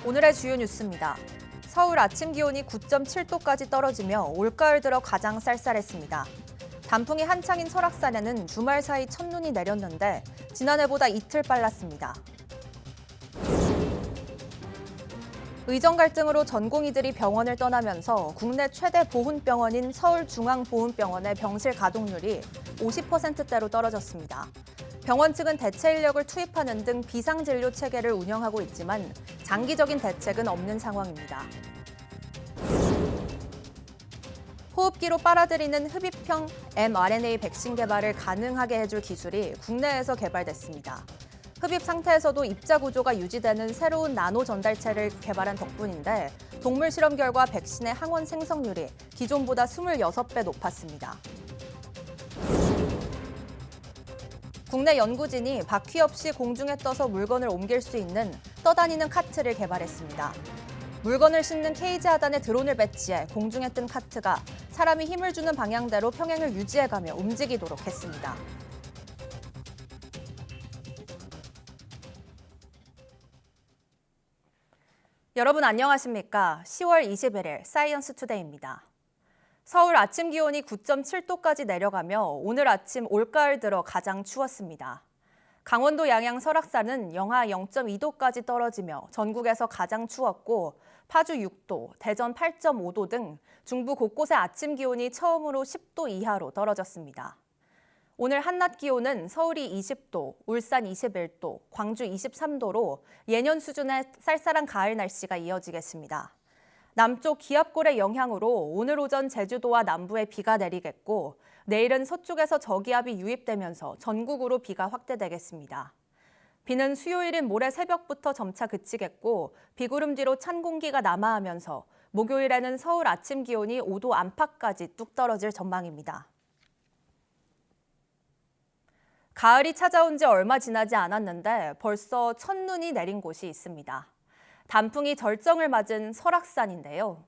오늘의 주요 뉴스입니다. 서울 아침 기온이 9.7도까지 떨어지며 올가을 들어 가장 쌀쌀했습니다. 단풍이 한창인 설악산에는 주말 사이 첫눈이 내렸는데 지난해보다 이틀 빨랐습니다. 의정 갈등으로 전공의들이 병원을 떠나면서 국내 최대 보훈병원인 서울중앙보훈병원의 병실 가동률이 50%대로 떨어졌습니다. 병원 측은 대체 인력을 투입하는 등 비상진료 체계를 운영하고 있지만 장기적인 대책은 없는 상황입니다. 호흡기로 빨아들이는 흡입형 mRNA 백신 개발을 가능하게 해줄 기술이 국내에서 개발됐습니다. 흡입 상태에서도 입자 구조가 유지되는 새로운 나노 전달체를 개발한 덕분인데 동물 실험 결과 백신의 항원 생성률이 기존보다 26배 높았습니다. 국내 연구진이 바퀴 없이 공중에 떠서 물건을 옮길 수 있는 떠다니는 카트를 개발했습니다. 물건을 싣는 케이지 하단에 드론을 배치해 공중에 뜬 카트가 사람이 힘을 주는 방향대로 평행을 유지해가며 움직이도록 했습니다. 여러분 안녕하십니까? 10월 21일 사이언스 투데이입니다. 서울 아침 기온이 9.7도까지 내려가며 오늘 아침 올가을 들어 가장 추웠습니다. 강원도 양양 설악산은 영하 0.2도까지 떨어지며 전국에서 가장 추웠고 파주 6도, 대전 8.5도 등 중부 곳곳의 아침 기온이 처음으로 10도 이하로 떨어졌습니다. 오늘 한낮 기온은 서울이 20도, 울산 21도, 광주 23도로 예년 수준의 쌀쌀한 가을 날씨가 이어지겠습니다. 남쪽 기압골의 영향으로 오늘 오전 제주도와 남부에 비가 내리겠고 내일은 서쪽에서 저기압이 유입되면서 전국으로 비가 확대되겠습니다. 비는 수요일인 모레 새벽부터 점차 그치겠고 비구름 뒤로 찬 공기가 남하하면서 목요일에는 서울 아침 기온이 5도 안팎까지 뚝 떨어질 전망입니다. 가을이 찾아온 지 얼마 지나지 않았는데 벌써 첫눈이 내린 곳이 있습니다. 단풍이 절정을 맞은 설악산인데요.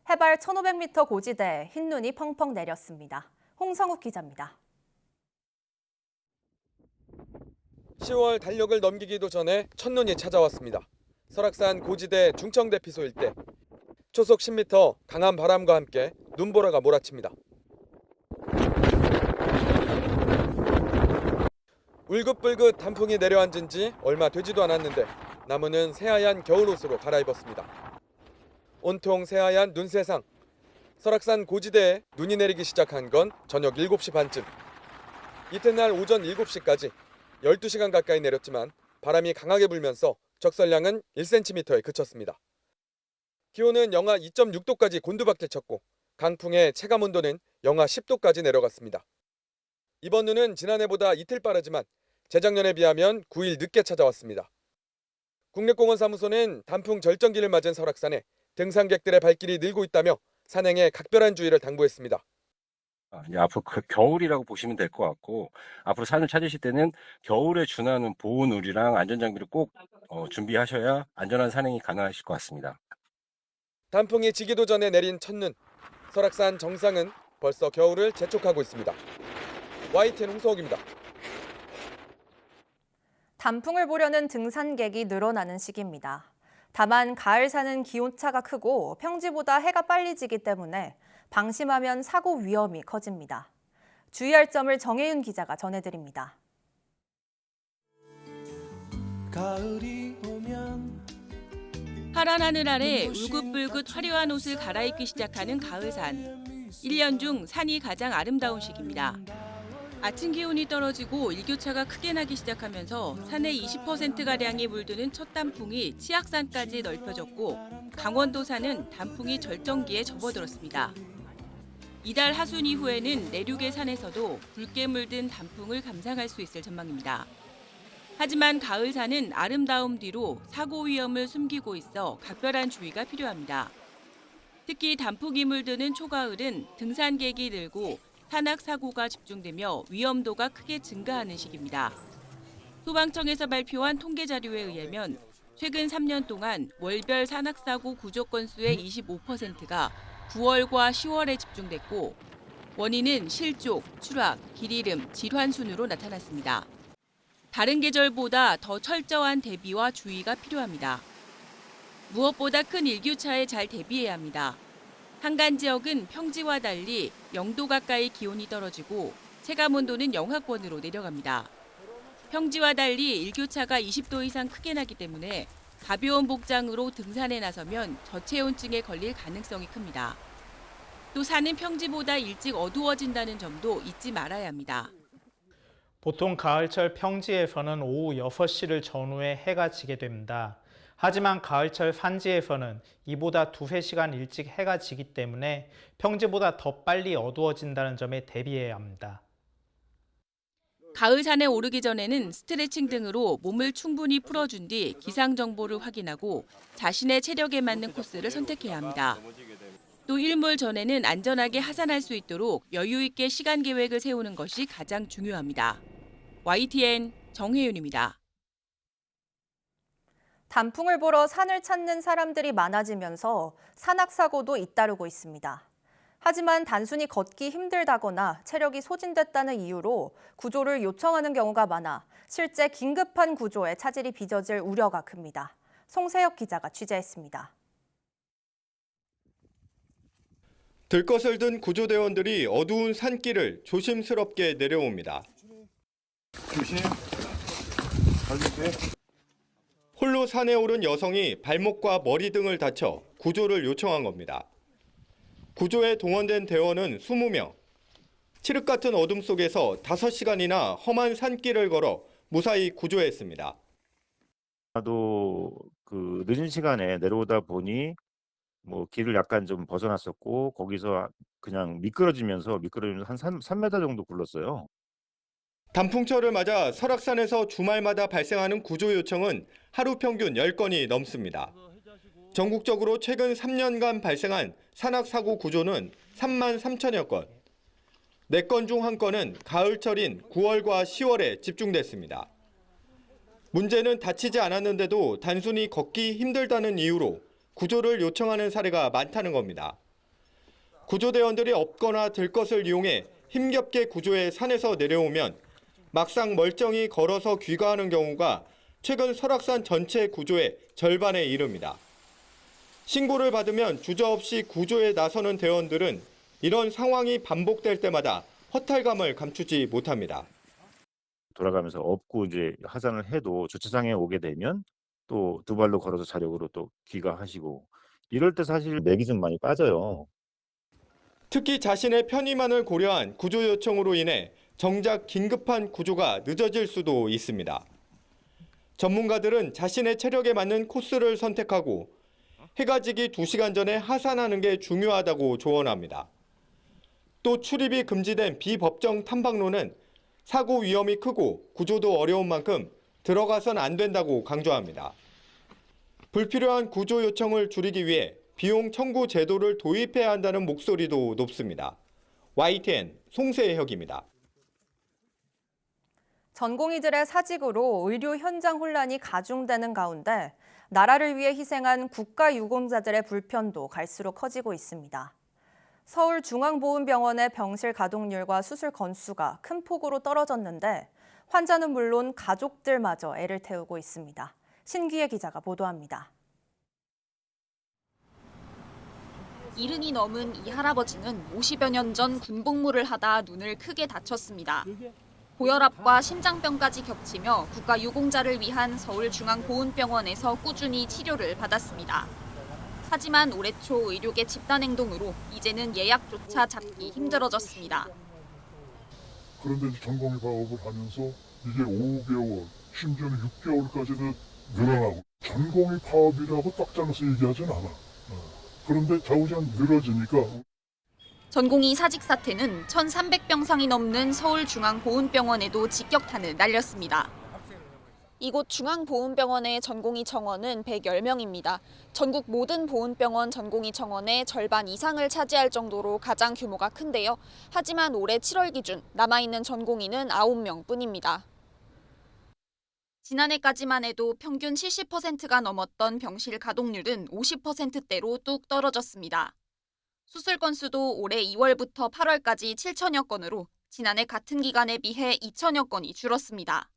해발 1,500m 고지대에 흰눈이 펑펑 내렸습니다. 홍성욱 기자입니다. 10월 달력을 넘기기도 전에 첫눈이 찾아왔습니다. 설악산 고지대 중청대피소 일대. 초속 10m 강한 바람과 함께 눈보라가 몰아칩니다. 울긋불긋 단풍이 내려앉은 지 얼마 되지도 않았는데 나무는 새하얀 겨울옷으로 갈아입었습니다. 온통 새하얀 눈세상. 설악산 고지대에 눈이 내리기 시작한 건 저녁 7시 반쯤. 이튿날 오전 7시까지 12시간 가까이 내렸지만 바람이 강하게 불면서 적설량은 1cm에 그쳤습니다. 기온은 영하 2.6도까지 곤두박질 쳤고 강풍의 체감 온도는 영하 10도까지 내려갔습니다. 이번 눈은 지난해보다 이틀 빠르지만 재작년에 비하면 9일 늦게 찾아왔습니다. 국립공원사무소는 단풍 절정기를 맞은 설악산에 등산객들의 발길이 늘고 있다며 산행에 각별한 주의를 당부했습니다. 이제 앞으로 겨울이라고 보시면 될 것 같고 앞으로 산을 찾으실 때는 겨울에 준하는 보온우리랑 안전장비를 꼭 준비하셔야 안전한 산행이 가능하실 것 같습니다. 단풍이 지기도 전에 내린 첫눈. 설악산 정상은 벌써 겨울을 재촉하고 있습니다. YTN 홍성욱입니다. 단풍을 보려는 등산객이 늘어나는 시기입니다. 다만 가을산은 기온차가 크고 평지보다 해가 빨리 지기 때문에 방심하면 사고 위험이 커집니다. 주의할 점을 정혜윤 기자가 전해드립니다. 파란 하늘 아래 울긋불긋 화려한 옷을 갈아입기 시작하는 가을산. 1년 중 산이 가장 아름다운 시기입니다. 아침 기온이 떨어지고 일교차가 크게 나기 시작하면서 산의 20%가량이 물드는 첫 단풍이 치악산까지 넓혀졌고 강원도 산은 단풍이 절정기에 접어들었습니다. 이달 하순 이후에는 내륙의 산에서도 붉게 물든 단풍을 감상할 수 있을 전망입니다. 하지만 가을산은 아름다움 뒤로 사고 위험을 숨기고 있어 각별한 주의가 필요합니다. 특히 단풍이 물드는 초가을은 등산객이 늘고 산악 사고가 집중되며 위험도가 크게 증가하는 시기입니다. 소방청에서 발표한 통계 자료에 의하면 최근 3년 동안 월별 산악 사고 구조 건수의 25%가 9월과 10월에 집중됐고 원인은 실족, 추락, 길이름, 질환 순으로 나타났습니다. 다른 계절보다 더 철저한 대비와 주의가 필요합니다. 무엇보다 큰 일교차에 잘 대비해야 합니다. 한간 지역은 평지와 달리 0도 가까이 기온이 떨어지고 체감 온도는 영하권으로 내려갑니다. 평지와 달리 일교차가 20도 이상 크게 나기 때문에 가벼운 복장으로 등산에 나서면 저체온증에 걸릴 가능성이 큽니다. 또 산은 평지보다 일찍 어두워진다는 점도 잊지 말아야 합니다. 보통 가을철 평지에서는 오후 6시를 전후에 해가 지게 됩니다. 하지만 가을철 산지에서는 이보다 2-3시간 일찍 해가 지기 때문에 평지보다 더 빨리 어두워진다는 점에 대비해야 합니다. 가을 산에 오르기 전에는 스트레칭 등으로 몸을 충분히 풀어준 뒤 기상 정보를 확인하고 자신의 체력에 맞는 코스를 선택해야 합니다. 또 일몰 전에는 안전하게 하산할 수 있도록 여유 있게 시간 계획을 세우는 것이 가장 중요합니다. YTN 정혜윤입니다. 단풍을 보러 산을 찾는 사람들이 많아지면서 산악사고도 잇따르고 있습니다. 하지만 단순히 걷기 힘들다거나 체력이 소진됐다는 이유로 구조를 요청하는 경우가 많아 실제 긴급한 구조에 차질이 빚어질 우려가 큽니다. 송세혁 기자가 취재했습니다. 들것을 든 구조대원들이 어두운 산길을 조심스럽게 내려옵니다. 조심. 가줄게. 홀로 산에 오른 여성이 발목과 머리 등을 다쳐 구조를 요청한 겁니다. 구조에 동원된 대원은 20명. 칠흑 같은 어둠 속에서 5시간이나 험한 산길을 걸어 무사히 구조했습니다. 나도 그 늦은 시간에 내려오다 보니 길을 약간 좀 벗어났었고 거기서 그냥 미끄러지면서 한 3m 정도 굴렀어요. 단풍철을 맞아 설악산에서 주말마다 발생하는 구조 요청은 하루 평균 10건이 넘습니다. 전국적으로 최근 3년간 발생한 산악사고 구조는 3만 3천여 건. 4건 중 1건은 가을철인 9월과 10월에 집중됐습니다. 문제는 다치지 않았는데도 단순히 걷기 힘들다는 이유로 구조를 요청하는 사례가 많다는 겁니다. 구조대원들이 업거나 들것을 이용해 힘겹게 구조해 산에서 내려오면 막상 멀쩡히 걸어서 귀가하는 경우가 최근 설악산 전체 구조의 절반에 이릅니다. 신고를 받으면 주저없이 구조에 나서는 대원들은 이런 상황이 반복될 때마다 허탈감을 감추지 못합니다. 돌아가면서 업고 이제 하산을 해도 주차장에 오게 되면 또 2발로 걸어서 자력으로 또 귀가하시고 이럴 때 사실 맥이 좀 많이 빠져요. 특히 자신의 편의만을 고려한 구조 요청으로 인해 정작 긴급한 구조가 늦어질 수도 있습니다. 전문가들은 자신의 체력에 맞는 코스를 선택하고 해가 지기 2시간 전에 하산하는 게 중요하다고 조언합니다. 또 출입이 금지된 비법정 탐방로는 사고 위험이 크고 구조도 어려운 만큼 들어가선 안 된다고 강조합니다. 불필요한 구조 요청을 줄이기 위해 비용 청구 제도를 도입해야 한다는 목소리도 높습니다. YTN 송세혁입니다. 전공의들의 사직으로 의료 현장 혼란이 가중되는 가운데 나라를 위해 희생한 국가유공자들의 불편도 갈수록 커지고 있습니다. 서울중앙보훈병원의 병실 가동률과 수술 건수가 큰 폭으로 떨어졌는데 환자는 물론 가족들마저 애를 태우고 있습니다. 신기혜 기자가 보도합니다. 70이 넘은 이 할아버지는 50여 년 전 군복무를 하다 눈을 크게 다쳤습니다. 고혈압과 심장병까지 겹치며 국가유공자를 위한 서울중앙보훈병원에서 꾸준히 치료를 받았습니다. 하지만 올해 초 의료계 집단행동으로 이제는 예약조차 잡기 힘들어졌습니다. 그런데 전공의 파업을 하면서 이게 5개월, 심지어는 6개월까지도 늘어나고 전공의 파업이라고 딱 잘라서 얘기하진 않아. 그런데 좌우지간 늘어지니까 전공의 사직 사태는 1,300병상이 넘는 서울중앙보훈병원에도 직격탄을 날렸습니다. 이곳 중앙보훈병원의 전공의 정원은 110명입니다. 전국 모든 보훈병원 전공의 정원의 절반 이상을 차지할 정도로 가장 규모가 큰데요. 하지만 올해 7월 기준 남아있는 전공의는 9명뿐입니다. 지난해까지만 해도 평균 70%가 넘었던 병실 가동률은 50%대로 뚝 떨어졌습니다. 수술 건수도 올해 2월부터 8월까지 7천여 건으로 지난해 같은 기간에 비해 2천여 건이 줄었습니다.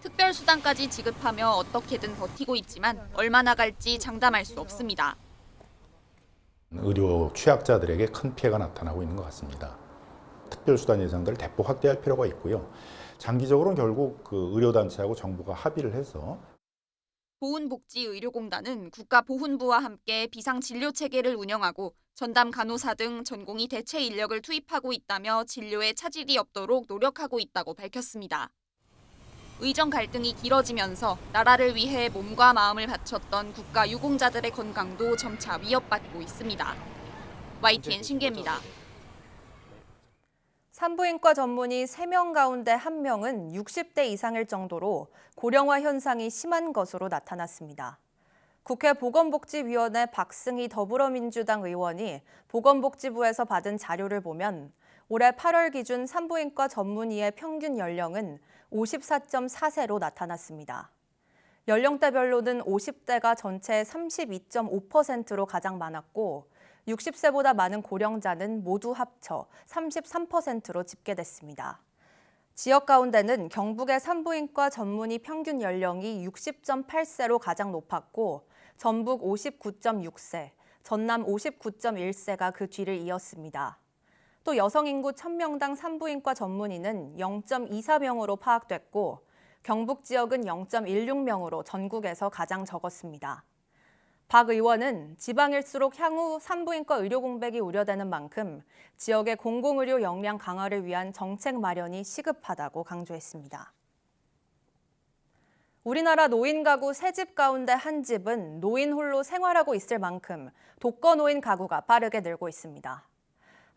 특별수당까지 지급하며 어떻게든 버티고 있지만 얼마나 갈지 장담할 수 없습니다. 의료 취약자들에게 큰 피해가 나타나고 있는 것 같습니다. 특별수단 예상들을 대폭 확대할 필요가 있고요. 장기적으로는 결국 그 의료단체하고 정부가 합의를 해서 보훈복지의료공단은 국가보훈부와 함께 비상진료체계를 운영하고 전담 간호사 등 전공의 대체 인력을 투입하고 있다며 진료에 차질이 없도록 노력하고 있다고 밝혔습니다. 의정 갈등이 길어지면서 나라를 위해 몸과 마음을 바쳤던 국가 유공자들의 건강도 점차 위협받고 있습니다. YTN 신기입니다. 산부인과 전문의 3명 가운데 1명은 60대 이상일 정도로 고령화 현상이 심한 것으로 나타났습니다. 국회 보건복지위원회 박승희 더불어민주당 의원이 보건복지부에서 받은 자료를 보면 올해 8월 기준 산부인과 전문의의 평균 연령은 54.4세로 나타났습니다. 연령대별로는 50대가 전체의 32.5%로 가장 많았고 60세보다 많은 고령자는 모두 합쳐 33%로 집계됐습니다. 지역 가운데는 경북의 산부인과 전문의 평균 연령이 60.8세로 가장 높았고 전북 59.6세, 전남 59.1세가 그 뒤를 이었습니다. 또 여성 인구 1000명당 산부인과 전문의는 0.24명으로 파악됐고 경북 지역은 0.16명으로 전국에서 가장 적었습니다. 박 의원은 지방일수록 향후 산부인과 의료 공백이 우려되는 만큼 지역의 공공의료 역량 강화를 위한 정책 마련이 시급하다고 강조했습니다. 우리나라 노인 가구 3집 가운데 1집은 노인 홀로 생활하고 있을 만큼 독거노인 가구가 빠르게 늘고 있습니다.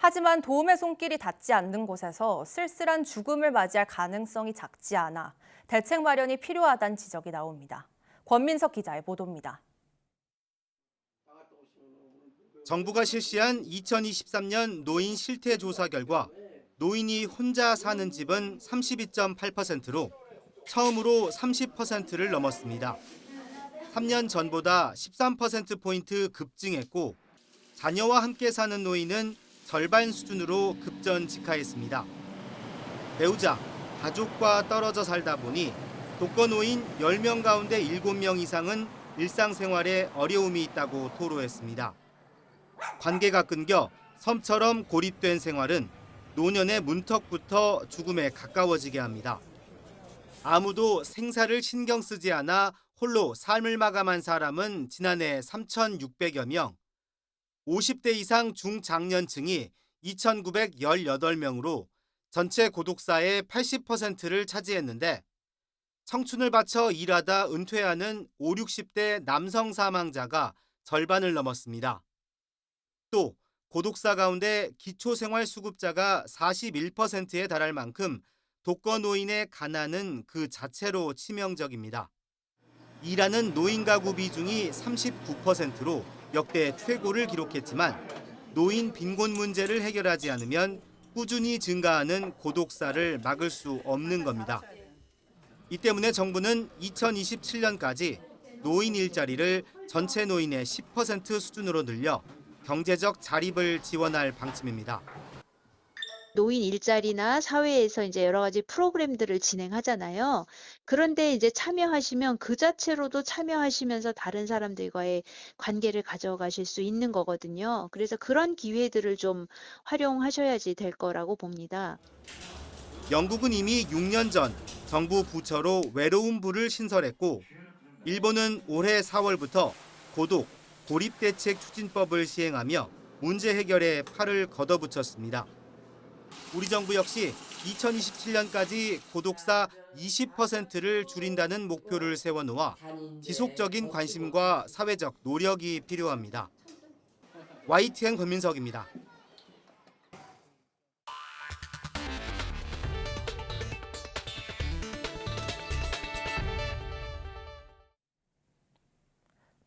하지만 도움의 손길이 닿지 않는 곳에서 쓸쓸한 죽음을 맞이할 가능성이 작지 않아 대책 마련이 필요하다는 지적이 나옵니다. 권민석 기자의 보도입니다. 정부가 실시한 2023년 노인 실태 조사 결과 노인이 혼자 사는 집은 32.8%로 처음으로 30%를 넘었습니다. 3년 전보다 13%포인트 급증했고 자녀와 함께 사는 노인은 절반 수준으로 급전직하했습니다. 배우자, 가족과 떨어져 살다 보니 독거노인 10명 가운데 7명 이상은 일상생활에 어려움이 있다고 토로했습니다. 관계가 끊겨 섬처럼 고립된 생활은 노년의 문턱부터 죽음에 가까워지게 합니다. 아무도 생사를 신경 쓰지 않아 홀로 삶을 마감한 사람은 지난해 3,600여 명, 50대 이상 중장년층이 2,918명으로 전체 고독사의 80%를 차지했는데 청춘을 바쳐 일하다 은퇴하는 5, 60대 남성 사망자가 절반을 넘었습니다. 또 고독사 가운데 기초생활수급자가 41%에 달할 만큼 독거노인의 가난은 그 자체로 치명적입니다. 일하는 노인 가구 비중이 39%로 역대 최고를 기록했지만 노인 빈곤 문제를 해결하지 않으면 꾸준히 증가하는 고독사를 막을 수 없는 겁니다. 이 때문에 정부는 2027년까지 노인 일자리를 전체 노인의 10% 수준으로 늘려 경제적 자립을 지원할 방침입니다. 노인 일자리나 사회에서 이제 여러 가지 프로그램들을 진행하잖아요. 그런데 이제 참여하시면 그 자체로도 참여하시면서 다른 사람들과의 관계를 가져가실 수 있는 거거든요. 그래서 그런 기회들을 좀 활용하셔야지 될 거라고 봅니다. 영국은 이미 6년 전 정부 부처로 외로움부를 신설했고 일본은 올해 4월부터 고독, 고립대책 추진법을 시행하며 문제 해결에 팔을 걷어붙였습니다. 우리 정부 역시 2027년까지 고독사 20%를 줄인다는 목표를 세워놓아 지속적인 관심과 사회적 노력이 필요합니다. YTN 권민석입니다.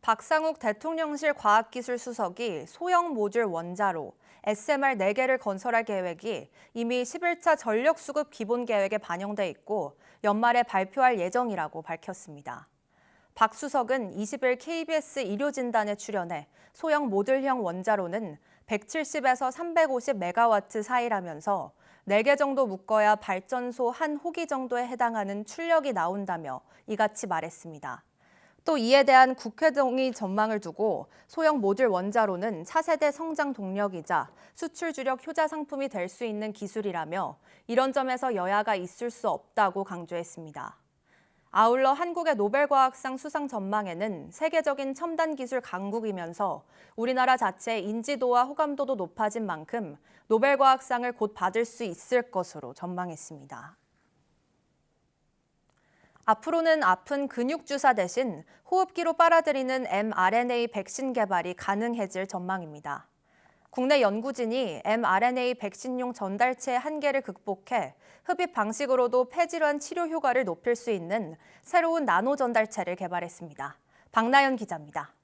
박상욱 대통령실 과학기술수석이 소형 모듈 원자로 SMR 4개를 건설할 계획이 이미 11차 전력수급 기본계획에 반영돼 있고 연말에 발표할 예정이라고 밝혔습니다. 박 수석은 20일 KBS 일요진단에 출연해 소형 모듈형 원자로는 170에서 350메가와트 사이라면서 4개 정도 묶어야 발전소 한 호기 정도에 해당하는 출력이 나온다며 이같이 말했습니다. 또 이에 대한 국회 동의 전망을 두고 소형 모듈 원자로는 차세대 성장 동력이자 수출 주력 효자 상품이 될 수 있는 기술이라며 이런 점에서 여야가 있을 수 없다고 강조했습니다. 아울러 한국의 노벨과학상 수상 전망에는 세계적인 첨단 기술 강국이면서 우리나라 자체의 인지도와 호감도도 높아진 만큼 노벨과학상을 곧 받을 수 있을 것으로 전망했습니다. 앞으로는 아픈 근육 주사 대신 호흡기로 빨아들이는 mRNA 백신 개발이 가능해질 전망입니다. 국내 연구진이 mRNA 백신용 전달체의 한계를 극복해 흡입 방식으로도 폐질환 치료 효과를 높일 수 있는 새로운 나노 전달체를 개발했습니다. 박나연 기자입니다.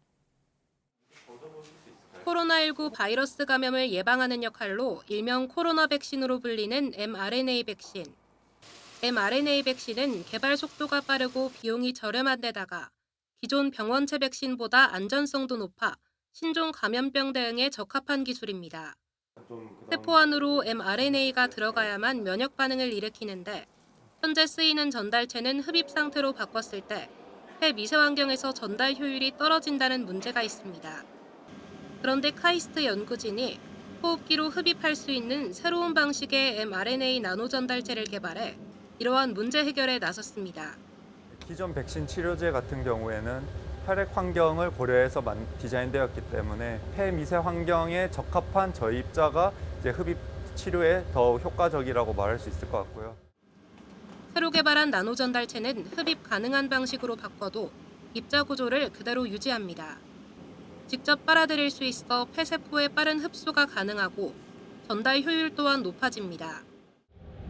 코로나19 바이러스 감염을 예방하는 역할로 일명 코로나 백신으로 불리는 mRNA 백신. mRNA 백신은 개발 속도가 빠르고 비용이 저렴한 데다가 기존 병원체 백신보다 안전성도 높아 신종 감염병 대응에 적합한 기술입니다. 세포 안으로 mRNA가 들어가야만 면역 반응을 일으키는데 현재 쓰이는 전달체는 흡입 상태로 바꿨을 때 폐 미세 환경에서 전달 효율이 떨어진다는 문제가 있습니다. 그런데 카이스트 연구진이 호흡기로 흡입할 수 있는 새로운 방식의 mRNA 나노 전달체를 개발해 이러한 문제 해결에 나섰습니다. 기존 백신 치료제 같은 경우에는 혈액 환경을 고려해서 디자인되었기 때문에 폐 미세 환경에 적합한 저희 입자가 이제 흡입 치료에 더 효과적이라고 말할 수 있을 것 같고요. 새로 개발한 나노 전달체는 흡입 가능한 방식으로 바꿔도 입자 구조를 그대로 유지합니다. 직접 빨아들일 수 있어 폐세포의 빠른 흡수가 가능하고 전달 효율 또한 높아집니다.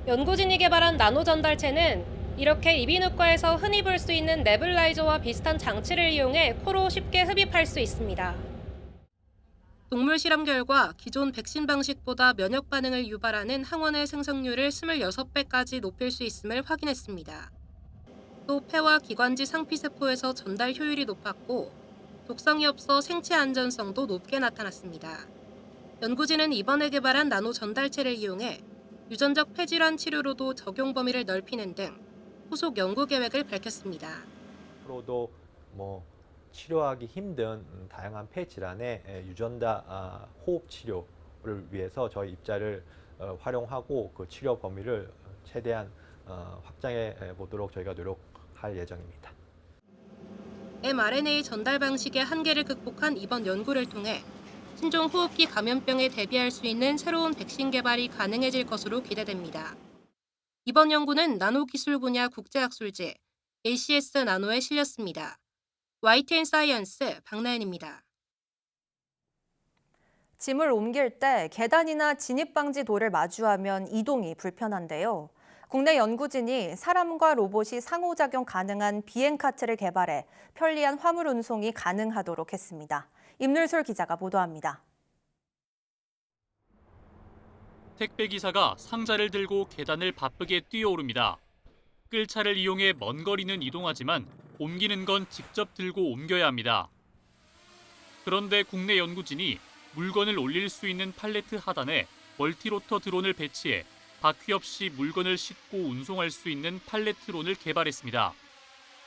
연구진이 개발한 나노 전달체는 이렇게 이비인후과에서 흔히 볼 수 있는 네뷸라이저와 비슷한 장치를 이용해 코로 쉽게 흡입할 수 있습니다. 동물 실험 결과 기존 백신 방식보다 면역 반응을 유발하는 항원의 생성률을 26배까지 높일 수 있음을 확인했습니다. 또 폐와 기관지 상피세포에서 전달 효율이 높았고 독성이 없어 생체 안전성도 높게 나타났습니다. 연구진은 이번에 개발한 나노 전달체를 이용해 유전적 폐질환 치료로도 적용 범위를 넓히는 등 후속 연구 계획을 밝혔습니다. 앞으로도 치료하기 힘든 다양한 폐 질환의 유전자 호흡 치료를 위해서 저희 입자를 활용하고 그 치료 범위를 최대한 확장해 보도록 저희가 노력할 예정입니다. mRNA 전달 방식의 한계를 극복한 이번 연구를 통해 신종 호흡기 감염병에 대비할 수 있는 새로운 백신 개발이 가능해질 것으로 기대됩니다. 이번 연구는 나노 기술 분야 국제학술지 ACS 나노에 실렸습니다. YTN 사이언스 박나연입니다. 짐을 옮길 때 계단이나 진입방지 돌을 마주하면 이동이 불편한데요. 국내 연구진이 사람과 로봇이 상호작용 가능한 비행카트를 개발해 편리한 화물 운송이 가능하도록 했습니다. 임률솔 기자가 보도합니다. 택배기사가 상자를 들고 계단을 바쁘게 뛰어오릅니다. 끌차를 이용해 먼 거리는 이동하지만 옮기는 건 직접 들고 옮겨야 합니다. 그런데 국내 연구진이 물건을 올릴 수 있는 팔레트 하단에 멀티로터 드론을 배치해 바퀴 없이 물건을 싣고 운송할 수 있는 팔레트론을 개발했습니다.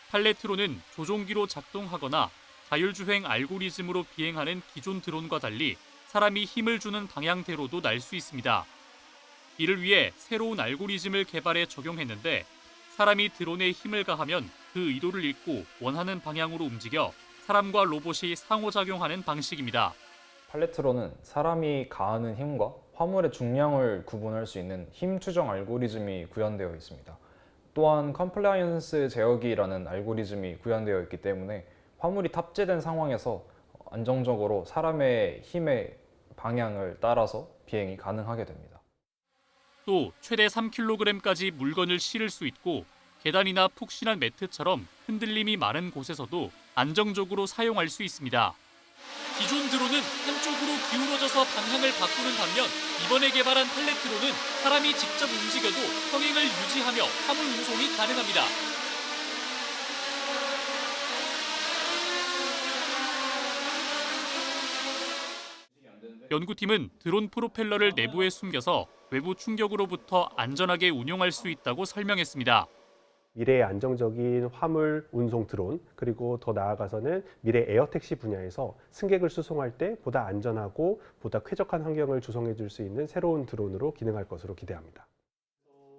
팔레트론은 조종기로 작동하거나 자율주행 알고리즘으로 비행하는 기존 드론과 달리 사람이 힘을 주는 방향대로도 날 수 있습니다. 이를 위해 새로운 알고리즘을 개발해 적용했는데 사람이 드론에 힘을 가하면 그 의도를 읽고 원하는 방향으로 움직여 사람과 로봇이 상호작용하는 방식입니다. 팔레트론은 사람이 가하는 힘과 화물의 중량을 구분할 수 있는 힘 추정 알고리즘이 구현되어 있습니다. 또한 컴플라이언스 제어기라는 알고리즘이 구현되어 있기 때문에 화물이 탑재된 상황에서 안정적으로 사람의 힘의 방향을 따라서 비행이 가능하게 됩니다. 또 최대 3kg까지 물건을 실을 수 있고 계단이나 푹신한 매트처럼 흔들림이 많은 곳에서도 안정적으로 사용할 수 있습니다. 기존 드론은 한쪽으로 기울어져서 방향을 바꾸는 반면 이번에 개발한 팔레트론은 사람이 직접 움직여도 평행을 유지하며 화물 운송이 가능합니다. 연구팀은 드론 프로펠러를 내부에 숨겨서 외부 충격으로부터 안전하게 운용할 수 있다고 설명했습니다. 미래의 안정적인 화물 운송 드론, 그리고 더 나아가서는 미래 에어택시 분야에서 승객을 수송할 때 보다 안전하고 보다 쾌적한 환경을 조성해 줄 수 있는 새로운 드론으로 기능할 것으로 기대합니다.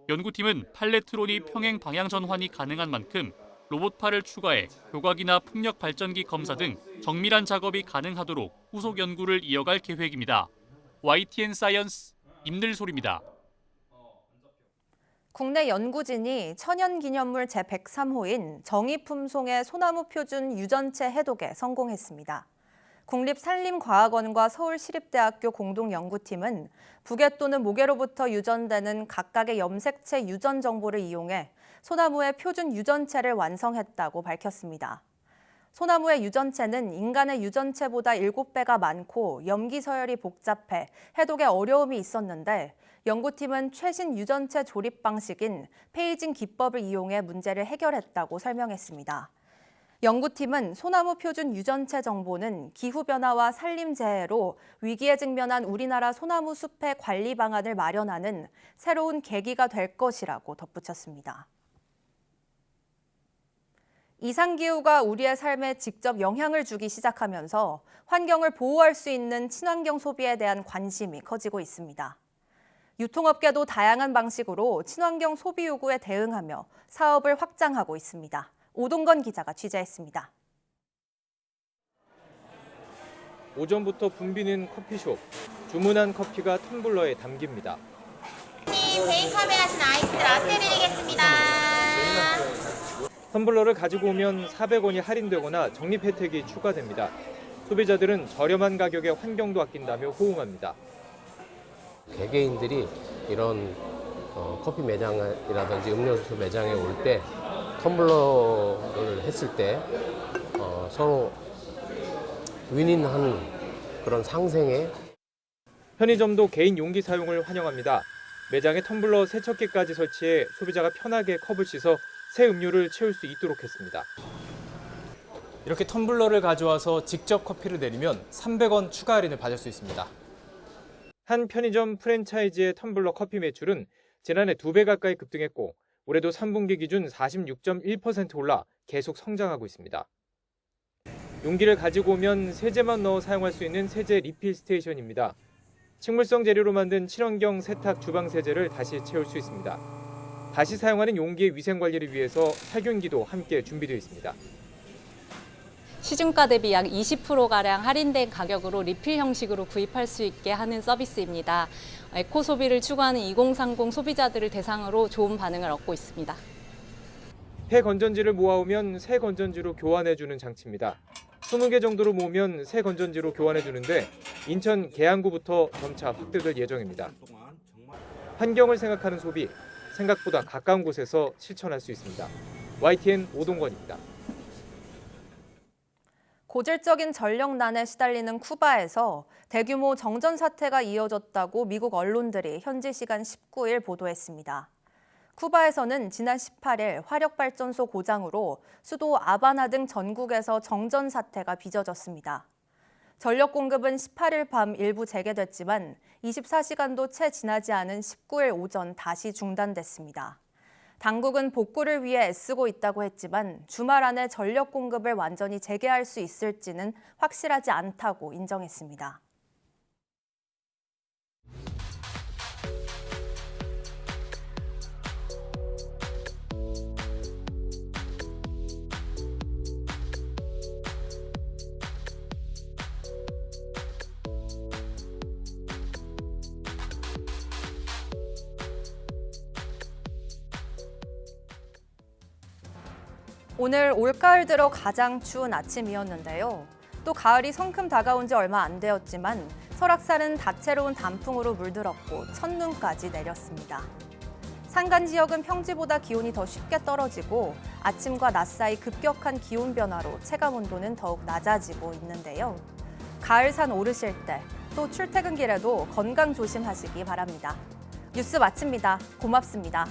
연구팀은 팔레트론이 평행 방향 전환이 가능한 만큼 로봇파를 추가해 교각이나 풍력 발전기 검사 등 정밀한 작업이 가능하도록 후속 연구를 이어갈 계획입니다. YTN 사이언스 임들솔입니다. 국내 연구진이 천연기념물 제103호인 정의품송의 소나무 표준 유전체 해독에 성공했습니다. 국립산림과학원과 서울시립대학교 공동연구팀은 부계 또는 모계로부터 유전되는 각각의 염색체 유전 정보를 이용해 소나무의 표준 유전체를 완성했다고 밝혔습니다. 소나무의 유전체는 인간의 유전체보다 7배가 많고 염기 서열이 복잡해 해독에 어려움이 있었는데 연구팀은 최신 유전체 조립 방식인 페이징 기법을 이용해 문제를 해결했다고 설명했습니다. 연구팀은 소나무 표준 유전체 정보는 기후변화와 산림재해로 위기에 직면한 우리나라 소나무 숲의 관리 방안을 마련하는 새로운 계기가 될 것이라고 덧붙였습니다. 이상기후가 우리의 삶에 직접 영향을 주기 시작하면서 환경을 보호할 수 있는 친환경 소비에 대한 관심이 커지고 있습니다. 유통업계도 다양한 방식으로 친환경 소비 요구에 대응하며 사업을 확장하고 있습니다. 오동건 기자가 취재했습니다. 오전부터 붐비는 커피숍. 주문한 커피가 텀블러에 담깁니다. 베이커에 하신 아이스 라떼 드리겠습니다. 텀블러를 가지고 오면 400원이 할인되거나 적립 혜택이 추가됩니다. 소비자들은 저렴한 가격에 환경도 아낀다며 호응합니다. 개개인들이 이런 커피 매장이라든지 음료수 매장에 올 때 텀블러를 했을 때 서로 윈윈하는 그런 상생에 편의점도 개인 용기 사용을 환영합니다. 매장에 텀블러 세척기까지 설치해 소비자가 편하게 컵을 씻어 새 음료를 채울 수 있도록 했습니다. 이렇게 텀블러를 가져와서 직접 커피를 내리면 300원 추가 할인을 받을 수 있습니다. 한 편의점 프랜차이즈의 텀블러 커피 매출은 지난해 2배 가까이 급등했고 올해도 3분기 기준 46.1% 올라 계속 성장하고 있습니다. 용기를 가지고 오면 세제만 넣어 사용할 수 있는 세제 리필 스테이션입니다. 식물성 재료로 만든 친환경 세탁 주방 세제를 다시 채울 수 있습니다. 다시 사용하는 용기의 위생 관리를 위해서 살균기도 함께 준비되어 있습니다. 시중가 대비 약 20%가량 할인된 가격으로 리필 형식으로 구입할 수 있게 하는 서비스입니다. 에코 소비를 추구하는 2030 소비자들을 대상으로 좋은 반응을 얻고 있습니다. 폐 건전지를 모아오면 새 건전지로 교환해주는 장치입니다. 20개 정도로 모으면 새 건전지로 교환해주는데 인천 계양구부터 점차 확대될 예정입니다. 환경을 생각하는 소비, 생각보다 가까운 곳에서 실천할 수 있습니다. YTN 오동건입니다. 고질적인 전력난에 시달리는 쿠바에서 대규모 정전 사태가 이어졌다고 미국 언론들이 현지 시간 19일 보도했습니다. 쿠바에서는 지난 18일 화력발전소 고장으로 수도 아바나 등 전국에서 정전 사태가 빚어졌습니다. 전력 공급은 18일 밤 일부 재개됐지만 24시간도 채 지나지 않은 19일 오전 다시 중단됐습니다. 당국은 복구를 위해 애쓰고 있다고 했지만 주말 안에 전력 공급을 완전히 재개할 수 있을지는 확실하지 않다고 인정했습니다. 오늘 올가을 들어 가장 추운 아침이었는데요. 또 가을이 성큼 다가온 지 얼마 안 되었지만 설악산은 다채로운 단풍으로 물들었고 첫눈까지 내렸습니다. 산간 지역은 평지보다 기온이 더 쉽게 떨어지고 아침과 낮 사이 급격한 기온 변화로 체감 온도는 더욱 낮아지고 있는데요. 가을 산 오르실 때 또 출퇴근길에도 건강 조심하시기 바랍니다. 뉴스 마칩니다. 고맙습니다.